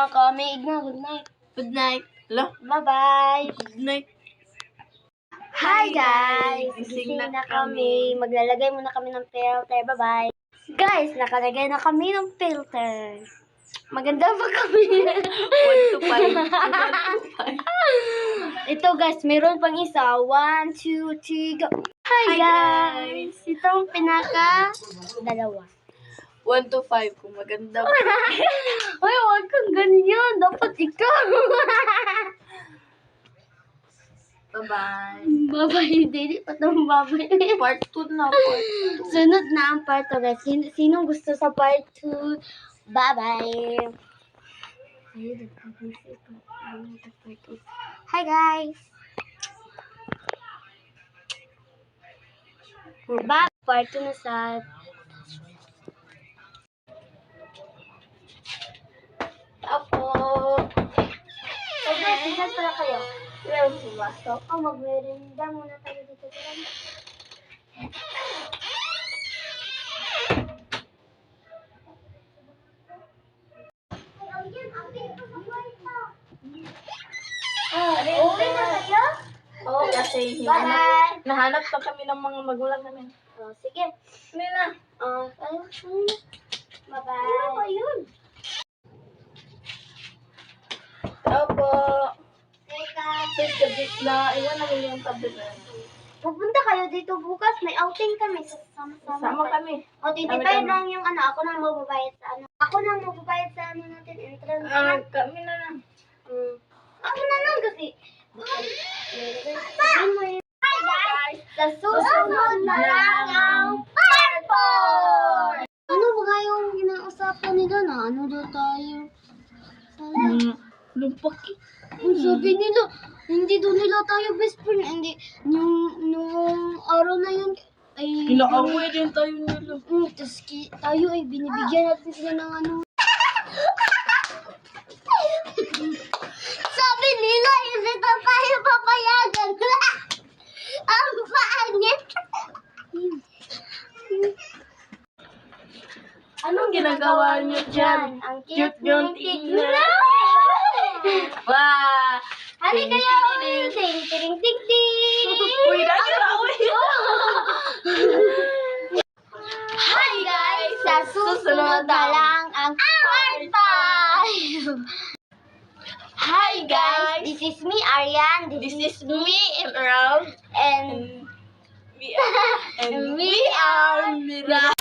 na kami. Igna, good night. Good night. Hello? Bye-bye. Good night. Hi guys! Gising Gising na na kami. Maglalagay muna kami ng filter. Bye-bye. Guys, nakalagay na kami ng filter. Maganda ba kami? 1 to 5. 1 to 5. Ito guys, meron pang isa. 1, 2, 3, go. Hi Hi, guys! Ito ang dalawa. 1 to 5 kung maganda ba. Ay, huwag kang ganyan. Dapat ikaw. Bye-bye. Bye-bye. Hindi pa itong bye-bye. Part 2 na. Part 2. Sunod na ang part 2 guys. Sinong gusto sa part 2? Bye-bye. Hi guys. We're back. Part 2 na sa... Apo. So guys, tingnan pala kayo. Well, sumasok. Mag-merinda muna tayo dito. Okay na kayo? Oo, kasi Bye-bye. nahanap pa kami ng mga magulang namin. Sige. Hindi na. Bye-bye. Ano ba yun? Apo. Teka. Please, tabit na. Iwan namin yung tablet na yun. Pupunta kayo dito bukas. May outing kami. Sama-sama. Sama kami. O, titipay lang yung ano. Ako na magbabayad sa ano. Ako na magbabayad sa ano natin. Entrance na. Kami na lang. Ako na lang kasi. Hi guys! Sa susunod na lang ang part 4! Ano ba yung inausapan nila na? Ano daw tayo? Lumpaki. Ang sabi nila, hindi doon nila tayo best friend. Hindi, nung araw na yun, ay... Inaaway din tayo nila. Tapos tayo ay binibigyan natin sila ng ano. Sabi nila, hindi na tayo papayagan. Ang pangit. Anong ginagawa niyo dyan? Ang Cute cute yung ng tignan. tignan. Wow! Hali kayo! Ting, ting, ting, ting. Uy, nag-away! Hi guys! Sa susunod na lang ang part 5! Hi guys! This is me, Arian. This is me, Emerald. And And we are Mira.